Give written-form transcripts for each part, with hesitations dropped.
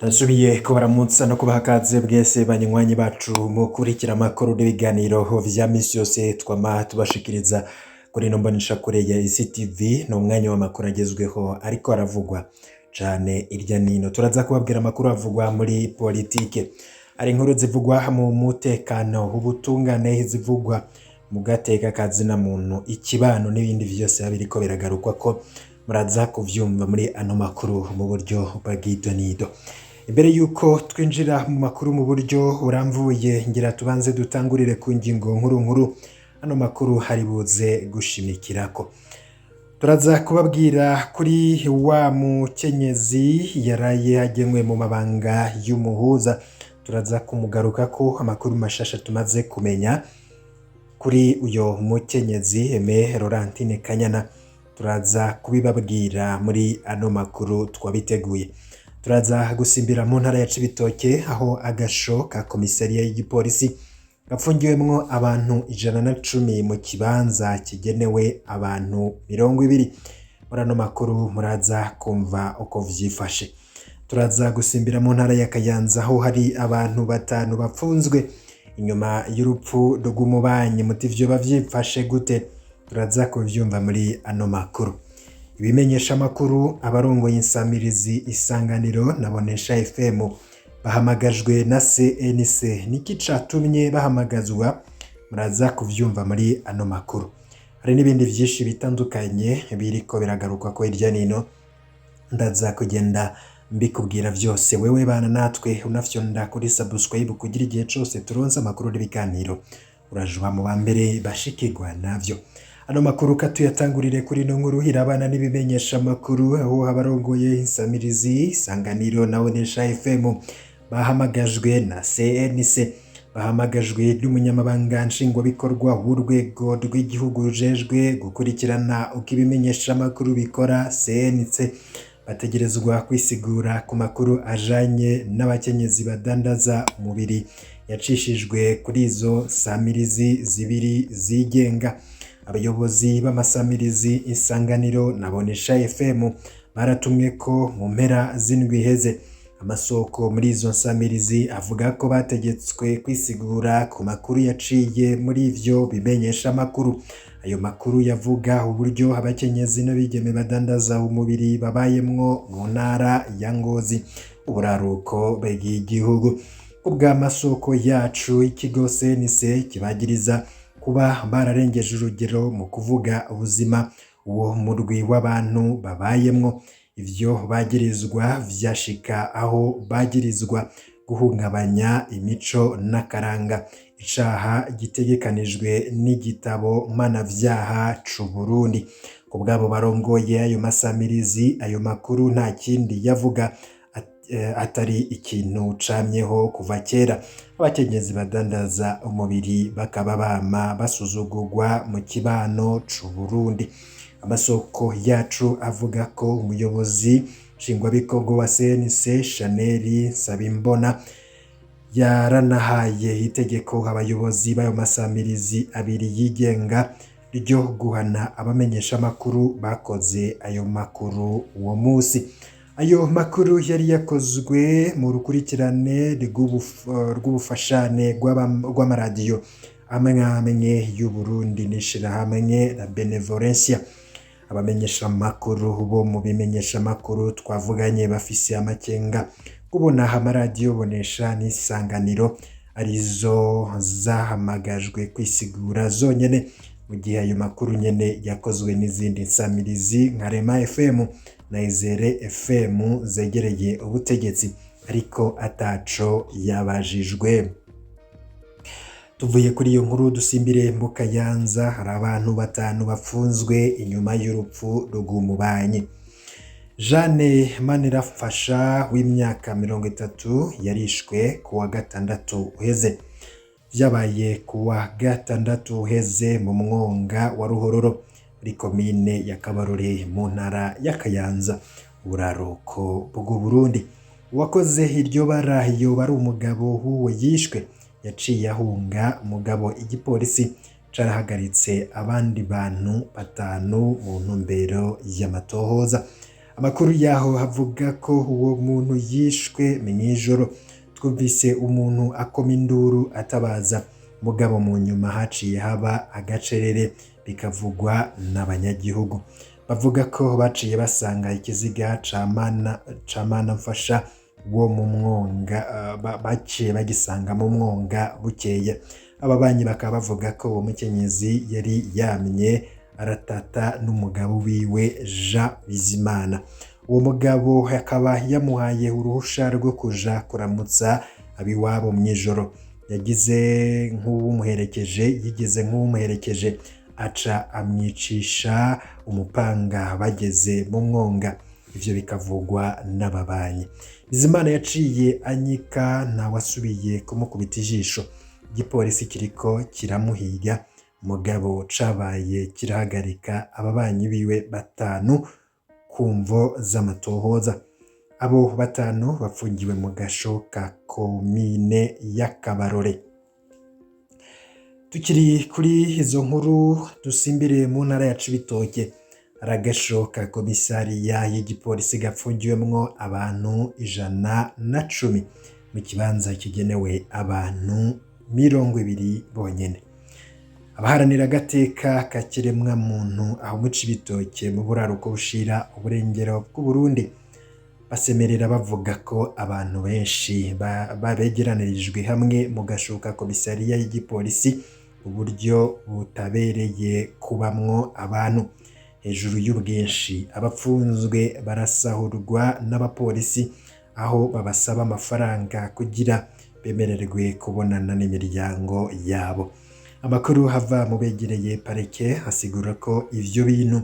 Nasubiye kubaramutsa no kubaha ikaze bwese banywanyi bacu mukurikira amakuru n'ibiganiro vya misi yose twama tubashikiriza kuri ino mboneshakure ya ICTV. Ni umwanya w'amakuru agezweho ariko aravugwa cane irya nino. Turaza kubabwira amakuru avugwa muri politike, hari inkuru zivugwa mu mutekano, ubutungane, zivugwa mu gateka kazina muntu, ikibano n'ibindi vyose biriko biragarukwa ko muraza kuvyumva muri ano makuru mu buryo bw'idonido. Imbere yuko twinjira mu makuru mu buryo buramvuye, ngira tubanze dutangurire ku ngingo nkuru ano makuru hari buze gushimikirako. Turaza kubabwira kuri wa mukenyezi yaraye agenwe mu mabanga y'umuhuza, turaza kumugaruka ko amakuru mashasha tumaze kumenya kuri uyo mukenyezi Aime Laurentine Kanyana, turaza kubibabwira muri ano makuru twabiteguye. Turaza gusimbira mu ntara ya Cibitoke aho agasho ka komisariya y'igipolisi gapfungiwemwo abantu 110 mu kibanza kigenewe abantu 20. Muri ano makuru muraza kumva uko vyifashe. Turaza gusimbira mu ntara ya Kayanza aho hari abantu 5 bapfunzwe inyuma y'urupfu rw'umubanyi. Muti vyoba vyifashe gute? Turaza kuvyumva muri ano makuru. Ibimenyesha makuru, abarongoye insamirizi Isanganiro na Bonesha FM bahamagajwe na CNC. Niki catumye bahamagazwa? Muraza kuvyumva muri ano makuru. Hari n'ibindi vyinshi bitandukanye biriko biragaruka ko irya nino, ndaza kugenda mbikubwira vyose. Wewe bana natwe unafyonda kuri subscribe kugira igihe cose turonse amakuru n'ibiganiro urajwa mu bambere bashikirwa navyo. Ano makuru katuyatangurire kuri no nkuru hirabana n'ibimenyesha makuru aho abarongoye insamirizi Isanganiro na Bonesha FM bahamagajwe na CNC, bahamagajwe n'umunyamabanga nshingwabikorwa w'urwego rw'igihugu rujejwe gukurikirana uko ibimenyesha makuru bikora CNC. Bategerezwa kwisigura ku makuru ajanye n'abakenyezi badandaza umubiri yacishijwe kuri izo samirizi zibiri zigenga. Abayobozi b'amasamirizi Isanganiro na Bonesha FM baratumwe ko mu mpera z'indwi iheze. Amasoko muri izo nsamirizi avuga ko bategetswe kwisigura ku makuru yaciye muri ivyo bimenyesha makuru. Ayo makuru yavuga uburyo abakenyezi n'abigeme badandaza umubiri babayemwo mu ntara ya Ngozi, uburaruko bw'igihugu. Kubw'amasoko yacu, ikigo CNC kibagiriza kuba bararengeje urugero mu kuvuga ubuzima uwo murwi w'abantu babayemwo. Ivyo bagirizwa vyashika aho bagirizwa guhungabanya imico n'akaranga, icaha gitegekanijwe n'igitabo mpanavyaha c'u Burundi. Kubw'abo barongoye ayo masamirizi, ayo makuru nta kindi yavuga atari ikintu camyeho kuva kera. Abakenyezi badandaza umubiri bakaba bama basuzugurwa mu kibano c'u Burundi. Amasoko yacu avuga ko umuyobozi nshingwabikorwa wa CNC Chanel Sabimbona yaranahaye itegeko abayobozi b'ayo masamirizi abiri yigenga ryo guhana abamenyesha makuru bakoze ayo makuru uwo musi. Ayo makuru yari yakozwe mu rukurikirane rw'ubufashane rw'amaradiyo amwe y'u Burundi n'ishirahamwe la Benevolencia. Abamenyesha makuru bo mu bimenyesha makuru twavuganye bafise amakenga kubona amaradiyo Bonesha n'Isanganiro arizo zahamagajwe kwisigura zonyene, mu gihe ayo makuru nyene yakozwe n'izindi nsamirizi nka Rema FM na Izere FM zegereye ubutegetsi, ariko ataco yabajijwe. Tuvuye kuri iyo nkuru dusimbire mu Kayanza, hari abantu 5 bapfunzwe inyuma y'urupfu rw'umubanyi. Jeanne Manirafasha w'imyaka 30 yarishwe kuwa gatandatu uheze. Vyabaye kuwa gatandatu uheze mu mwonga wa Ruhororo muri komine ya Kabarore mu ntara ya Kayanza, uburaruko bw'u Burundi. Uwakoze iryo bara yoba ari umugabo w'uwo yishwe, yaciye ahunga. Umugabo igipolisi carahagaritse abandi bantu 5 mu ntumbero y'amatohoza. Amakuru yaho havuga ko uwo muntu yishwe mw'ijoro. Twumvise umuntu akoma induru atabaza, mugabo mu nyuma haciye haba agacerere, bikavugwa n'abanyagihugu. Bavuga ko baciye basanga ikiziga ca Manamfasha wo mu mwonga, baciye bagisanga mu mwonga bukeye. Ababanyi bakaba bavuga ko uwo mukenyezi yari yamye aratata n'umugabo wiwe Jean Bizimana. Uwo mugabo akaba yamuhaye uruhusha rwo kuja kuramutsa abiwabo mw'ijoro. Yigeze nk'uwumuherekeje aca amwicisha umupanga bageze mu mwonga. Ivyo bikavugwa n'ababanyi. Bizimana yaciye anyika, ntawasubiye kumukubita ijisho. Igipolisi kiriko kiramuhiga, mugabo cabaye kirahagarika ababanyi biwe batanu ku mvo z'amatohoza. Abo batanu bafungiwe mu gasho ka komine ya Kabarore. Tukiri kuri izo nkuru dusimbire mu ntara ya Cibitoke. Hari agasho ka komisariya y'igipolisi gapfungiwemwo abantu 110 mu kibanza kigenewe abantu 20 bonyene. Abaharanira agateka ka kiremwa muntu aho mu Cibitoke mu buraruko bushira uburengero bw'Uburundi basemerera bavuga ko abantu benshi babegeranirijwe hamwe mu gasho ka komisariya y'igipolisi uburyo butabereye kubamwo abantu. Hejuru y'ubwinshi abapfunzwe barasahurwa n'abapolisi aho babasaba amafaranga kugira bemererwe kubonana n'imiryango yabo. Amakuru hava mu begereye parike asigura ko ivyo bintu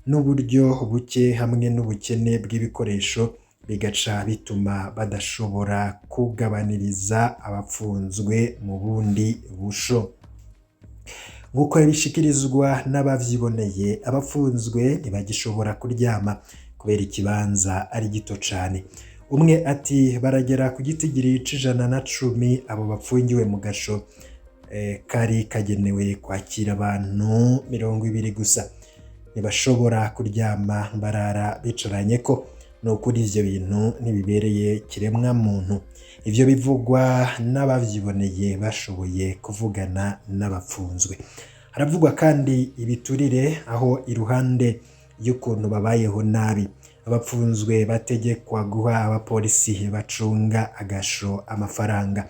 n'uburyo buke hamwe n'ubukene bw'ibikoresho bigaca bituma badashobora kugabaniriza abapfunzwe mu bundi busho. Nk'uko yabishikirizwa n'abavyiboneye, abapfunzwe ntibagishobora kuryama kubera ikibanza ari gito cane. Umwe ati baragera ku gitigiri c'110 abo bapfungiwe mu gasho kari kagenewe kwakira abantu 20 gusa. Ntibashobora kuryama, barara bicaranye ko. Nukuri ivyo bintu ntibibereye kiremwa muntu. Ivyo bivugwa n'abavyiboneye bashoboye kuvugana n'abapfunzwe. Haravugwa kandi ibiturire aho iruhande y'ukuntu babayeho nabi, abapfunzwe bategekwa guha abapolisi bacunga agasho amafaranga.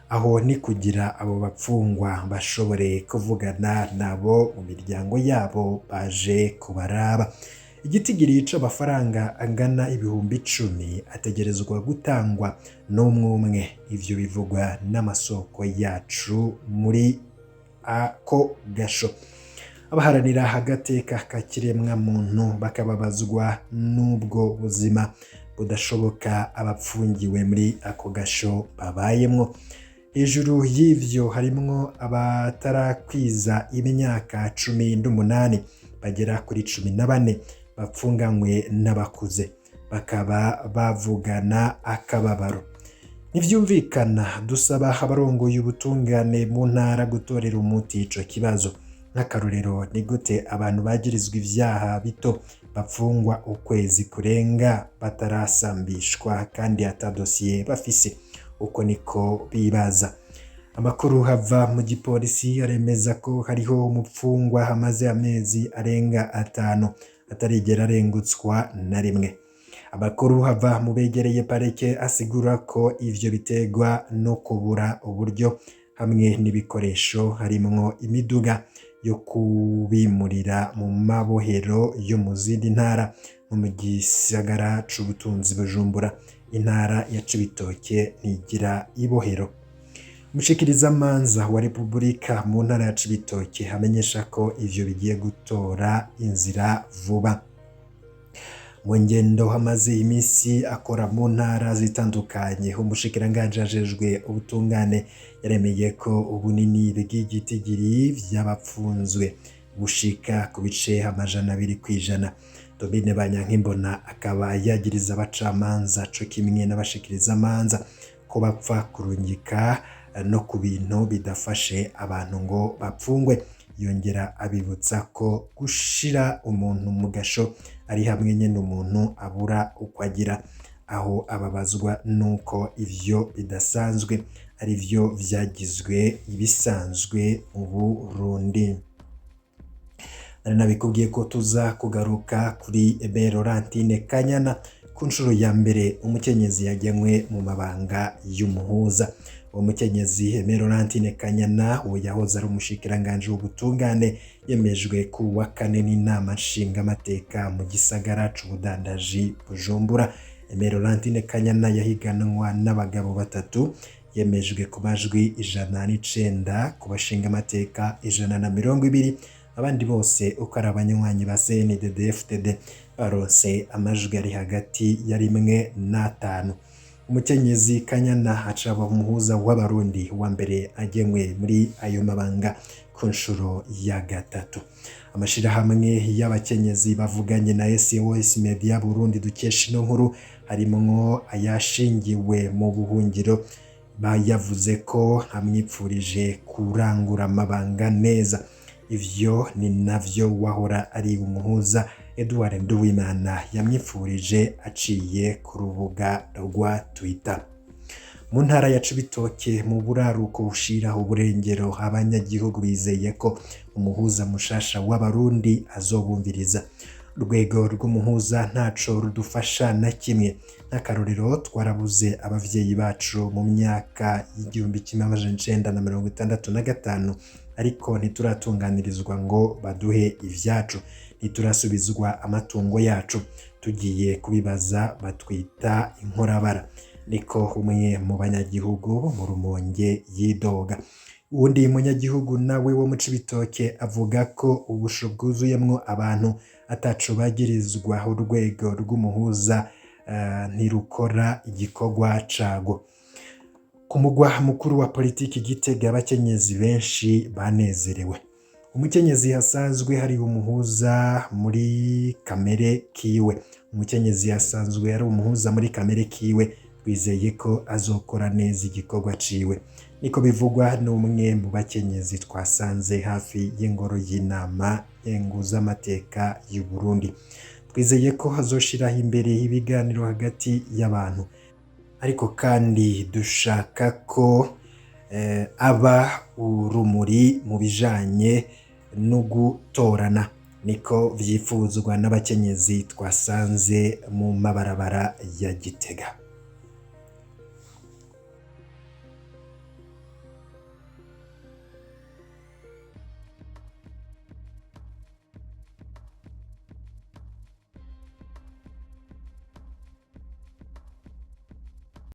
Aho ni kugira abo bapfungwa bashobore kuvugana nabo mu miryango yabo baje kubaraba. Igitigiri c'amafaranga angana ibihumbi 10 ategerezwa gutangwa n'umwe. Ivyo bivugwa n'amasoko yacu muri ako gasho. Abaharanira agateka ka kiremwa muntu bakababazwa n'ubwo buzima budashoboka abapfungiwe muri ako gasho babayemwo. Hejuru y'ivyo harimwo abatarakwiza imyaka 18 bagera kuri 14 bapfunganywe n'abakuze, bakaba bavugana akababaro. Nivyumvikana dusaba abarongoye ubutungane mu ntara gutorera umuti ico kibazo. Nk'akarorero, ni gute abantu bagirizwa ivyaha bito bapfungwa ukwezi kurenga batarasambishwa kandi ata dosiye bafise? Uko niko bibaza. Amakuru hava mu gipolisi aremeza ko hariho umupfungwa hamaze amezi arenga 5 atarigera arengutswa na rimwe. Amakuru hava mu begereye parike asigura ko ivyo bitegwa no kubura uburyo hamwe n'ibikoresho, harimwo imiduga yo kubimurira mu mabohero yo mu zindi ntara nko mu gisagara c'ubutunzi Bujumbura. Intara ya Cibitoke ntigira ibohero. Umushikirizamanza wa Repubulika mu ntara ya Cibitoke amenyesha ko ivyo bigiye gutora inzira vuba. Mu ngendo hamaze imisi akora mu ntara zitandukanye, umushikiranganji ajejwe ubutungane yaremeye ko ubunini bw'igitigiri vy'abapfunzwe bushika ku bice 200%. Tobine Banyankimbona akaba yagiriza abacamanza co kimwe n'abashikirizamanza ko bapfa kurungika no ku bintu bidafashe abantu ngo bapfungwe. Yongera abibutsa ko gushira umuntu mu gasho ari hamwe nyene umuntu abura uko agira, aho ababazwa nuko ivyo bidasanzwe ari vyo vyagizwe ibisanzwe mu Burundi. Nari nabikubwiye ko tuza kugaruka kuri Aimé Laurentine Kanyana ku nshuro ya mbere umukenyezi yagenwe mu mabanga y'umuhuza. Uwo mukenyezi Aimé Laurentine Kanyana uwo yahoze ari umushikiranganje w'ubutungane yemejwe ku wa kane n'inama nshingamateka mu gisagara c'ubudandaji Bujumbura. Aimé Laurentine Kanyana yahiganwa n'abagabo batatu, yemejwe ku majwi 109 ku bashingamateka 120, abandi bose uko ari abanywanyi ba CNDD-FDD baronse amajwi ari hagati ya 1 na 5. Umukenyezi Kanyana acaba umuhuza w'abarundi wa mbere agenwe muri ayo mabanga ku nshuro ya gatatu. Amashirahamwe y'abakenyezi bavuganye na SOS Media Burundi dukesha ino nkuru harimwo ayashingiwe mu buhungiro bayavuze ko amwipfurije kurangura amabanga neza. Ivyo ni navyo wahora ari umuhuza Edouard Nduwimana yamwipfurije aciye ku rubuga rwa Twitter. Mu ntara ya Cibitoke mu buraruko bushira uburengero abanyagihugu bizeye ko umuhuza mushasha w'abarundi azobumviriza. Urwego rw'umuhuza ntaco rudufasha na kimwe, nk'akarorero twarabuze abavyeyi bacu mu myaka y'1965 ariko ntituratunganirizwa ngo baduhe ivyacu, ntiturasubizwa amatungo yacu, tugiye kubibaza batwita inkorabara, niko umwe mu banyagihugu mu Rumonge yidoga. Uwundi munyagihugu nawe wo mu Cibitoke avuga ko ubusho bwuzuyemwo abantu ataco bagirizwa, urwego rw'umuhuza ntirukora igikorwa cago. Ku mugwa mukuru wa politiki Gitega abakenyezi benshi banezerewe. Umukenyezi hasanzwe hari umuhuza muri kamere kiwe. Umukenyezi hasanzwe ari umuhuza muri kamere kiwe, twizeye ko azokora neza igikorwa ciwe. Niko bivugwa n'umwe mu bakenyezi twasanze hafi y'ingoro y'inama y'amateka y'u Burundi. Twizeye ko hazoshiraho imbere ibiganiro hagati y'abantu, ariko kandi dushaka ko aba urumuri mu bijanye no gutorana, niko vyifuzwa n'abakenyezi twasanze mu mabarabara ya Gitega.